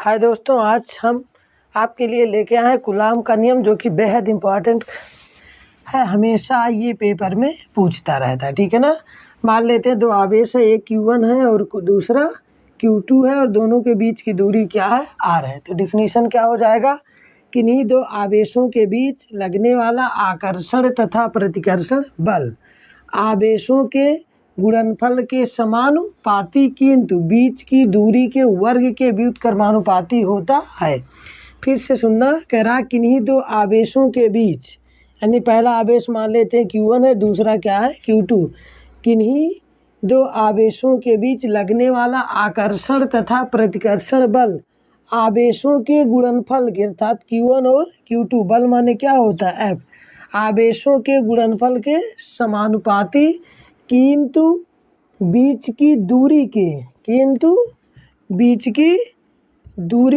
हाय दोस्तों, आज हम आपके लिए लेके आए हैं कूलाम का नियम, जो कि बेहद इम्पॉर्टेंट है। हमेशा ये पेपर में पूछता रहता है, ठीक है ना। मान लेते हैं दो आवेश है, एक Q1 है और दूसरा Q2 है, और दोनों के बीच की दूरी क्या है, R है। तो डिफिनीशन क्या हो जाएगा, किन्हीं दो आवेशों के बीच लगने वाला आकर्षण तथा प्रतिकर्षण बल आवेशों के गुणनफल के समानुपाती किंतु बीच की दूरी के वर्ग के व्युत्क्रमानुपाती होता है। फिर से सुनना, कह रहा किन्हीं दो आवेशों के बीच, यानी पहला आवेश मान लेते हैं Q1 है, दूसरा क्या है Q2। किन्हीं दो आवेशों के बीच लगने वाला आकर्षण तथा प्रतिकर्षण बल आवेशों के गुणनफल के, अर्थात Q1 और Q2, बल माने क्या होता है F, आवेशों के गुणनफल के समानुपाती किंतु बीच की दूरी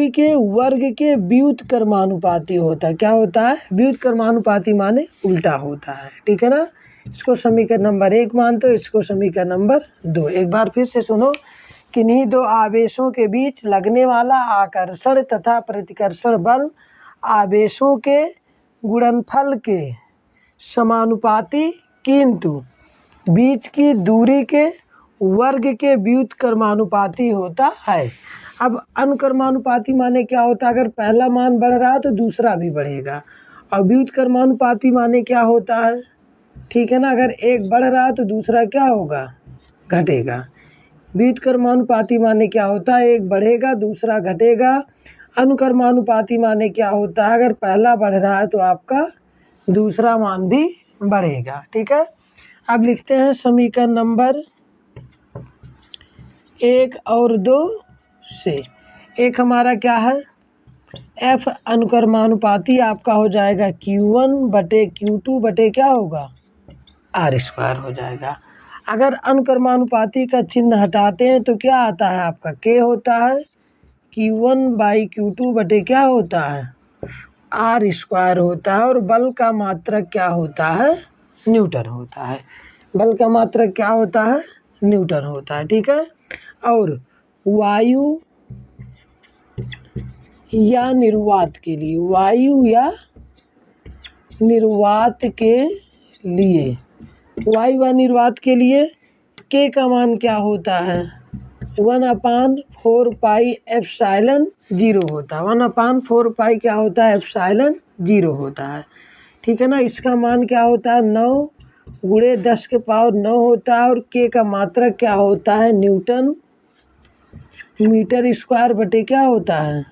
के वर्ग के व्युत्क्रमानुपाती होता है। क्या होता है, व्युत्क्रमानुपाती माने उल्टा होता है, ठीक है ना। इसको समीकरण नंबर 1 मानते हो, इसको समीकरण नंबर 2। एक बार फिर से सुनो, किन्हीं दो आवेशों के बीच लगने वाला आकर्षण तथा प्रतिकर्षण बल आवेशों के गुणनफल के समानुपाती किंतु बीच की दूरी के वर्ग के व्युत्क्रमानुपाती होता है। अब अनुक्रमानुपाती माने क्या होता है, अगर पहला मान बढ़ रहा है तो दूसरा भी बढ़ेगा। और व्युत्क्रमानुपाती माने क्या होता है, ठीक है ना, अगर एक बढ़ रहा है तो दूसरा क्या होगा, घटेगा। व्युत्क्रमानुपाती माने क्या होता है, एक बढ़ेगा दूसरा घटेगा। अनुक्रमानुपाती माने क्या होता है, अगर पहला बढ़ रहा है तो आपका दूसरा मान भी बढ़ेगा, ठीक है। अब लिखते हैं समीकरण नंबर 1 और 2 से। एक हमारा क्या है, F अनुक्रमानुपाती आपका हो जाएगा Q1 बटे Q2 बटे क्या होगा, R² हो जाएगा। अगर अनुक्रमानुपाती का चिन्ह हटाते हैं तो क्या आता है, आपका K होता है, Q1 बाई Q2 बटे क्या होता है, R² होता है। और बल का मात्रक क्या होता है, न्यूटन होता है। बल का मात्रक क्या होता है, न्यूटन होता है, ठीक है। और वायु या निर्वात के लिए, वायु व निर्वात के लिए K का मान क्या होता है, 1/4 पाई एप्सिलॉन 0 होता है। 1/4 पाई क्या होता है, एप्सिलॉन 0 होता है, ठीक है ना। इसका मान क्या होता है, 9 गुणे 10 के पावर 9 होता है। और K का मात्रक क्या होता है, न्यूटन मीटर स्क्वायर बटे क्या होता है,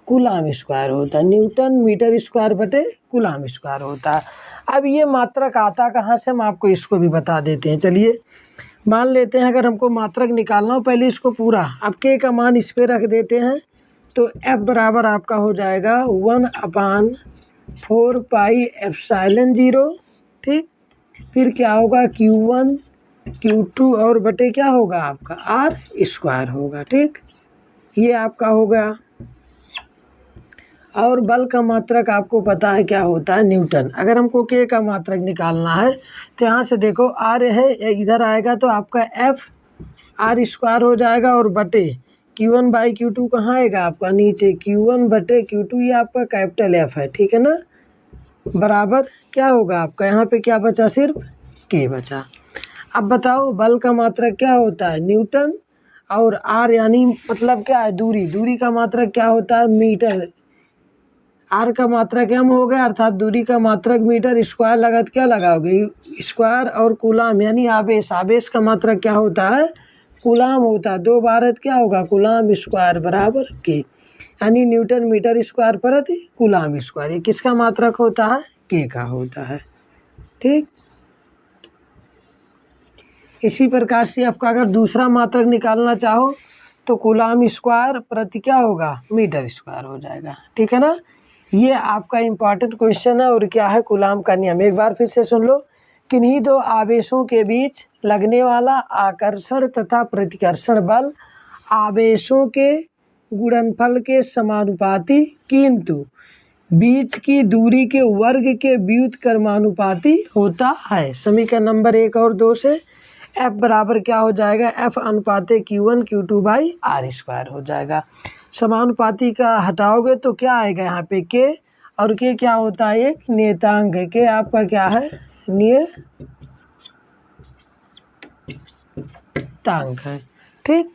कूलाम स्क्वायर होता है। न्यूटन मीटर स्क्वायर बटे कूलाम स्क्वायर होता है। अब ये मात्रक आता कहाँ से, हम आपको इसको भी बता देते हैं। चलिए मान लेते हैं, अगर हमको मात्रक निकालना हो, पहले इसको पूरा, अब K का मान इस पे रख देते हैं, तो F बराबर आपका हो जाएगा 1/4 पाई एप्सिलॉन 0, ठीक। फिर क्या होगा, Q1 Q2 और बटे क्या होगा आपका R² होगा, ठीक। ये आपका हो गया। और बल का मात्रक आपको पता है क्या होता है, न्यूटन। अगर हमको K का मात्रक निकालना है तो यहाँ से देखो R है, इधर आएगा तो आपका F R² हो जाएगा, और बटे Q1 बाई Q2 कहाँ आएगा आपका, नीचे Q1 बटे Q2, ये आपका कैपिटल F है, ठीक है ना। बराबर क्या होगा आपका, यहाँ पे क्या बचा, सिर्फ K बचा। अब बताओ बल का मात्रक क्या होता है, न्यूटन। और R यानी मतलब क्या है, दूरी का मात्रक क्या होता है, मीटर। R का मात्रक m हो गया, अर्थात दूरी का मात्रक मीटर। स्क्वायर लगा तो क्या लगाओगे, स्क्वायर। और कूलाम यानी आवेश का मात्रक क्या होता है, कूलाम होता है। 2 बार क्या होगा, कूलाम स्क्वायर बराबर K, यानी न्यूटन मीटर स्क्वायर प्रति कूलाम स्क्वायर। ये किसका मात्रक होता है, K का होता है, ठीक। इसी प्रकार से आपका अगर दूसरा मात्रक निकालना चाहो तो कूलाम स्क्वायर प्रति क्या होगा, मीटर स्क्वायर हो जाएगा, ठीक है ना। ये आपका इम्पॉर्टेंट क्वेश्चन है। और क्या है, कूलाम का नियम। एक बार फिर से सुन लो, किन्हीं दो आवेशों के बीच लगने वाला आकर्षण तथा प्रतिकर्षण बल आवेशों के गुणनफल के समानुपाती किंतु बीच की दूरी के वर्ग के व्युत्क्रमानुपाती होता है। समीकरण नंबर 1 और 2 से F बराबर क्या हो जाएगा, F अनुपाते Q1 Q2 by R² हो जाएगा। समानुपाती का हटाओगे तो क्या आएगा यहाँ पे के, और के क्या होता है, एक नियतांक है। के आपका क्या है, नियतांक है। ठीक,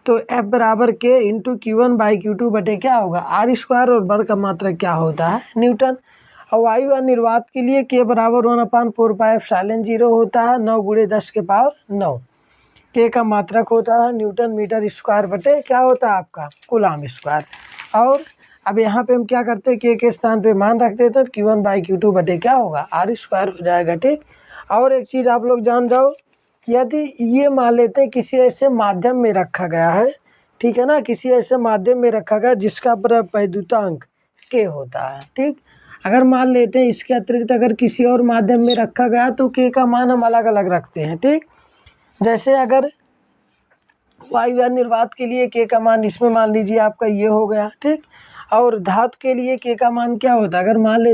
तो F बराबर के इंटू Q1/Q2 बटे क्या होगा, R², और बल का मात्रक क्या होता है, न्यूटन। और वायु या निर्वात के लिए के बराबर 1/4πε0 होता है, 9 × 10⁹ के का मात्रक होता है न्यूटन मीटर स्क्वायर बटे क्या होता है आपका, कूलाम स्क्वायर। और अब यहाँ पे हम क्या करते हैं, के स्थान पे मान रख देते हैं, Q1/Q2 बटे क्या होगा, R² हो जाएगा। ठीक, और एक चीज़ आप लोग जान जाओ, यदि ये मान लेते हैं किसी ऐसे माध्यम में रखा गया है, ठीक है ना, किसी ऐसे माध्यम में रखा गया जिसका वैद्युतांक के होता है। ठीक, अगर मान लेते हैं इसके अतिरिक्त अगर किसी और माध्यम में रखा गया तो के का मान हम अलग अलग रखते हैं। ठीक, जैसे अगर वायु या निर्वात के लिए के का मान इसमें मान लीजिए आपका ये हो गया। ठीक, और धातु के लिए के का मान क्या होता है, अगर मान लेते